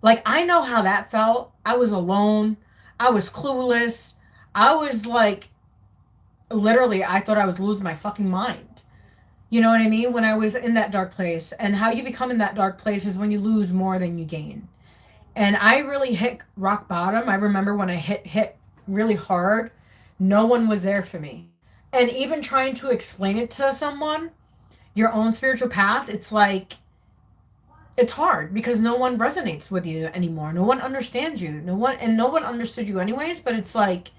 like I know how that felt. I was alone. I was clueless. I was like, literally, I thought I was losing my fucking mind. You know what I mean? When I was in that dark place. And how you become in that dark place is when you lose more than you gain. And I really hit rock bottom. I remember when I hit really hard, no one was there for me. And even trying to explain it to someone, your own spiritual path, it's like, it's hard because no one resonates with you anymore. No one understands you. No one understood you anyways, but it's like,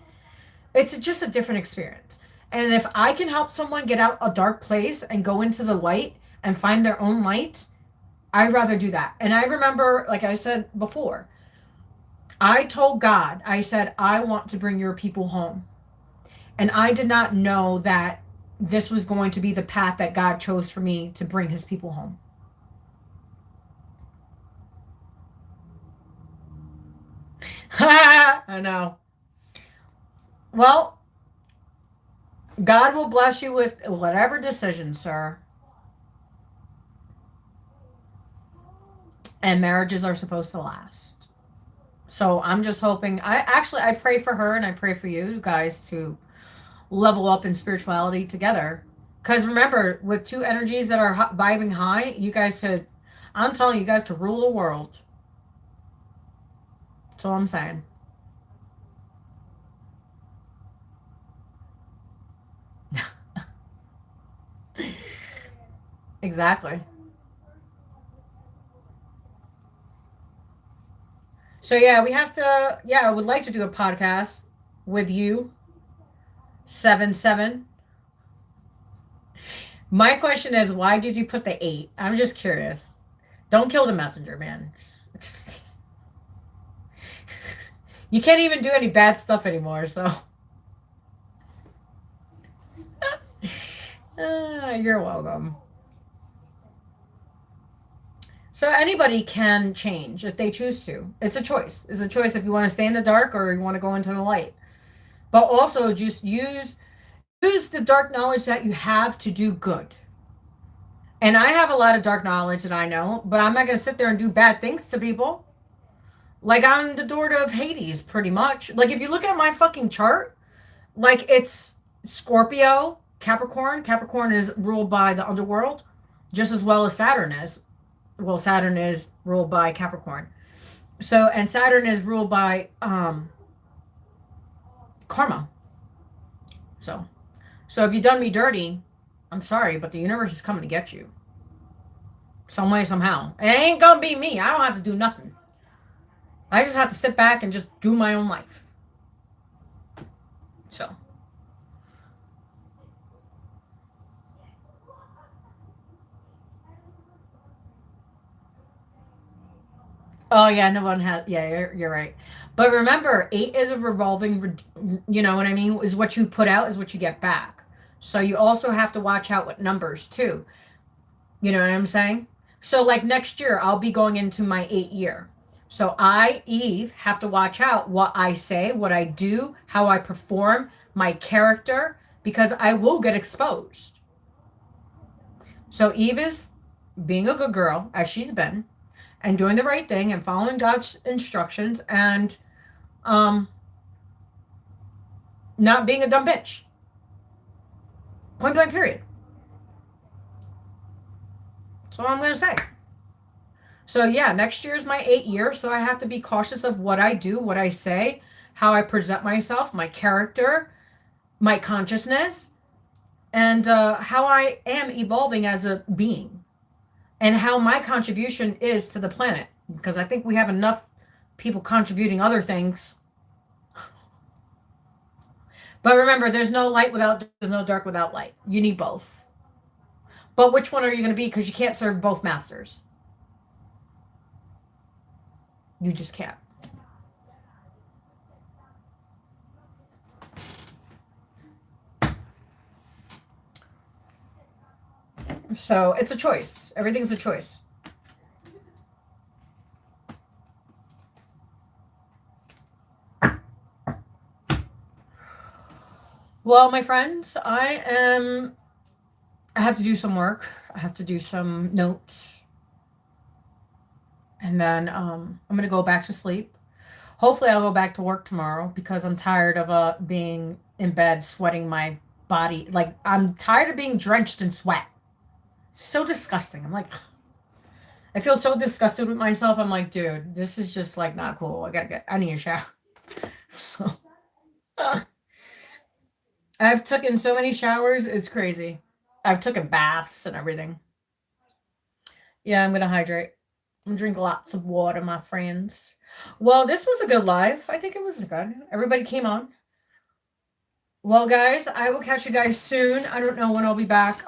it's just a different experience. And if I can help someone get out a dark place and go into the light and find their own light, I'd rather do that. And I remember, like I said before, I told God, I said, I want to bring your people home. And I did not know that this was going to be the path that God chose for me to bring his people home. I know. Well, God will bless you with whatever decision, sir. And marriages are supposed to last. So I'm just hoping, I pray for her and I pray for you guys to level up in spirituality together. Because remember, with two energies that are vibing high, you guys could, I'm telling you, you guys could rule the world. That's all I'm saying. Exactly. So yeah, we have to, yeah, I would like to do a podcast with you, 7 7. My question is, why did you put the 8? I'm just curious. Don't kill the messenger, man. You can't even do any bad stuff anymore, so. You're welcome. So anybody can change if they choose to. It's a choice. It's a choice if you want to stay in the dark or you want to go into the light. But also just use the dark knowledge that you have to do good. And I have a lot of dark knowledge that I know, but I'm not going to sit there and do bad things to people. Like I'm the daughter of Hades, pretty much. Like if you look at my fucking chart, like it's Scorpio, Capricorn. Capricorn is ruled by the underworld, just as well as Saturn is. Well, Saturn is ruled by Capricorn. So, and Saturn is ruled by karma. So, so if you done me dirty, I'm sorry, but the universe is coming to get you. Some way, somehow. And it ain't gonna be me. I don't have to do nothing. I just have to sit back and just do my own life. So. Oh yeah, no one has. Yeah, you're right. But remember, 8 is a revolving. You know what I mean? Is what you put out is what you get back. So you also have to watch out with numbers too. You know what I'm saying? So like next year, I'll be going into my 8 year. So I, Eve, have to watch out what I say, what I do, how I perform, my character, because I will get exposed. So Eve is being a good girl, as she's been, and doing the right thing and following God's instructions and um not being a dumb bitch. Point blank period. That's all I'm gonna say. So yeah, next year is my 8 year, so I have to be cautious of what I do, what I say, how I present myself, my character, my consciousness, and how I am evolving as a being, and how my contribution is to the planet. Because I think we have enough people contributing other things. But remember, there's no dark without light. You need both. But which one are you going to be? Because you can't serve both masters. You just can't. So it's a choice. Everything's a choice. Well, my friends, I have to do some work. I have to do some notes. And then I'm going to go back to sleep. Hopefully, I'll go back to work tomorrow because I'm tired of being in bed, sweating my body. Like, I'm tired of being drenched in sweat. So disgusting. I'm like, I feel so disgusted with myself. I'm like, dude, this is just like not cool. I need a shower. So, I I've taken so many showers, it's crazy. I've taken baths and everything. Yeah, I'm gonna hydrate and drink lots of water, my friends. Well, this was a good live. I think it was good. Everybody came on. Well, guys, I will catch you guys soon. I don't know when I'll be back.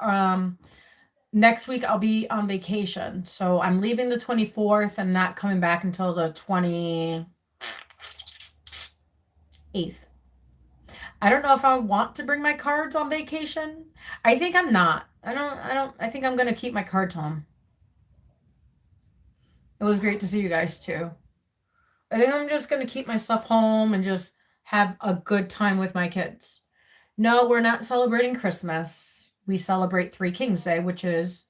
Next week I'll be on vacation. So I'm leaving the 24th and not coming back until the 28th. I don't know if I want to bring my cards on vacation. I think I'm not. I think I'm gonna keep my cards home. It was great to see you guys too. I think I'm just gonna keep my stuff home and just have a good time with my kids. No, we're not celebrating Christmas. We celebrate Three Kings Day, which is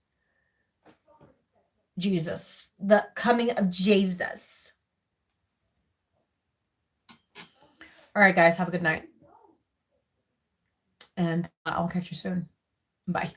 Jesus, the coming of Jesus. All right, guys, have a good night. And I'll catch you soon. Bye.